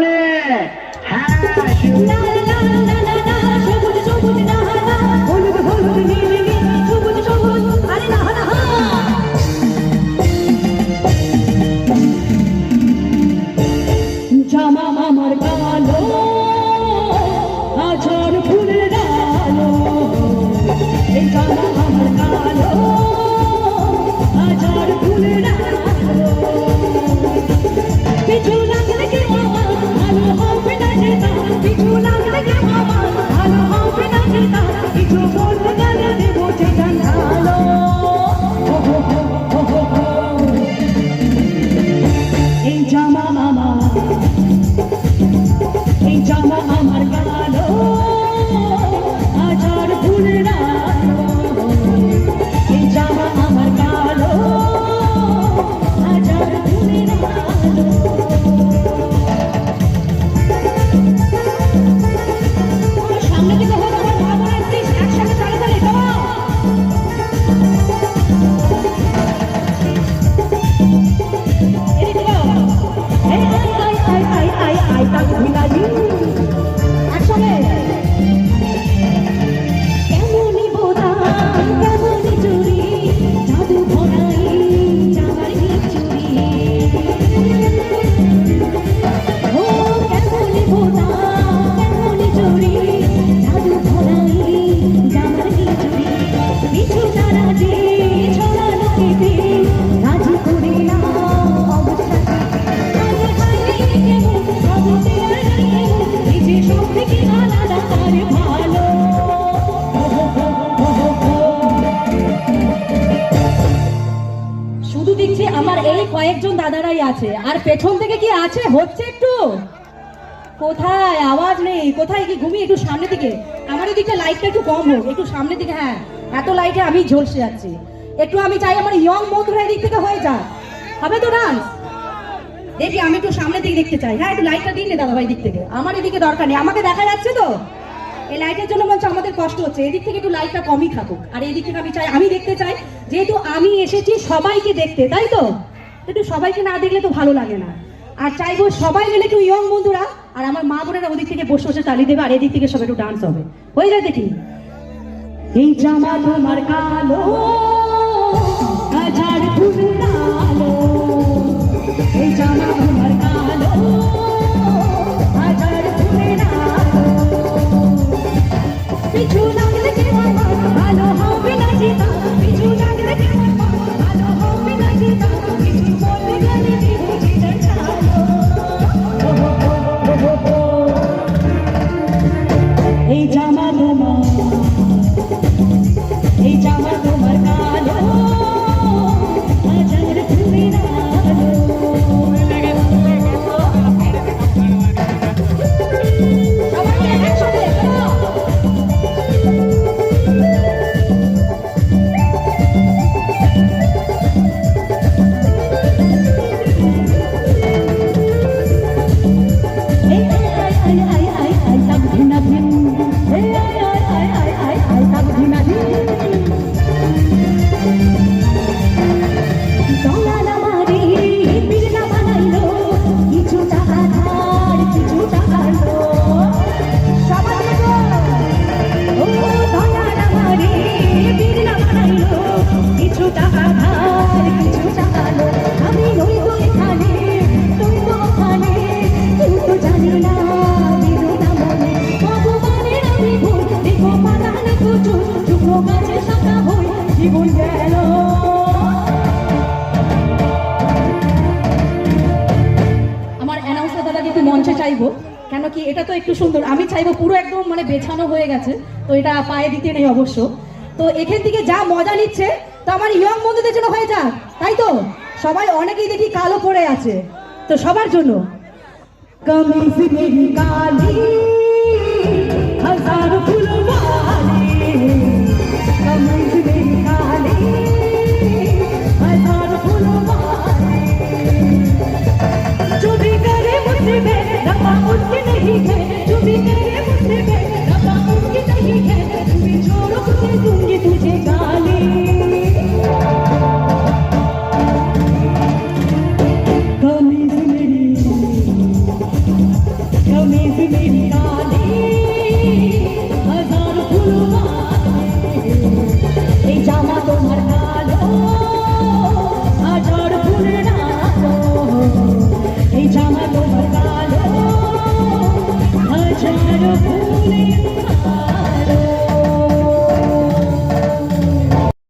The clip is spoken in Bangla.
জানে? হ্যাঁ, জামা আমার কালো আঝার ফুলের ডালো, এই জামা আমার কালো আঝার ফুলের ডালো, পিছু লাগলে কি মামা ভালো হবে না যেতা, পিছু লাগলে কি মামা ভালো হবে না যেতা, কিছু বলতে গেলে দেবো যেটা ভালো। এই জামা মামা, এই জামা আমার কালো আঝার ফুলের ডালো, এই জামা আমার কালো আঝার ফুলের ডালো। সামনে থেকে হোক আমার মা বোনের প্লিজ একসাথে চলে চলে যাও। এদিকে যাও। এই আই তাক ভিলাজি একসঙ্গে। কেমনি বোতাম কেমনি চুরি জাদু ভরাই জামার চুরি, ও কেমনি বোতাম কেমনি চুরি জাদু ভরাই জামার চুরি, পিছু তারা যে ছড়ানো কেটে রাজি করে না অবস্থা শুধু দেখছি আমার এই কয়েকজন দাদারাই আছে, আর পেছন থেকে কি আছে হচ্ছে একটু? কোথায় আওয়াজ নেই, কোথায় কি ঘুমিয়ে? একটু সামনে দিকে, আমার এদিকে লাইটটা একটু কম হোক, একটু সামনে দিকে। হ্যাঁ, এত লাইটে আমি ঝলসে যাচ্ছি। একটু আমি চাই আমার ইয়ং বন্ধুরা এদিক থেকে হয়ে যাক, হবে তো ডান্স? দেখি আমি একটু সামনের দিকে দেখতে চাই। হ্যাঁ, একটু লাইটটা দিন দাদা ভাই দিক থেকে, আমার এদিকে দরকার নেই। আমাকে দেখা যাচ্ছে তো? এই লাইটের জন্য বলছে আমাদের কষ্ট হচ্ছে, এদিক থেকে একটু লাইটটা কমই থাকুক। আর এদিক থেকে আমি চাই, আমি দেখতে চাই, যেহেতু আমি এসেছি সবাইকে দেখতে, তাই তো? একটু সবাইকে না দেখলে তো ভালো লাগে না। আর চাইবো সবাই মিলে একটু ইয়ং বন্ধুরা আর আমার মা বোনেরা ওদিক থেকে বসে বসে তালি দেবে, আর এদিক থেকে সবাই একটু ডান্স হবে। হয়ে যায় দেখি। এই জামা তোমার কালো আঝার ফুলের ডালো, এই জামা তোমার কালো আঝার ফুলের ডালো, পিছু লাগলে কি মামা ভালো হবে না যেতা, পিছু লাগলে কি মামা ভালো হবে না যেতা, কিছু বলতে গেলে দেবো যেটা ছাড়ো। এই জামা তোমার, এই জামা তোমার কালো আঝার ফুলের ডালো। সবাই একসাথে জীবন গেল। আমার অ্যানাউন্সার দাদা কিন্তু মঞ্চে চাইবো, কেন কি এটা তো একটু সুন্দর, আমি চাইবো পুরো একদম মানে বেছানো হয়ে গেছে, তো এটা পায়ে দিতে নেই অবশ্য। তো এখান থেকে যা মজা নিচ্ছে, তো আমার ইয়ং বন্ধুদের জন্য হয়ে যাক, তাই তো? সবাই অনেকেই দেখি কালো পরে আছে, তো সবার জন্য কমিজ মেরি কালি হাজার ফুল वाली, कमीज मेरी काली हजार फूल वाली, जो भी करे मुझसे मैं रब्बा उसकी नहीं है, जो भी करे मुझसे मैं रब्बा उसकी नहीं है, तू भी छोड़ो मुझे दूंगी तुझे गाली। कमीज मेरी मिस मेरी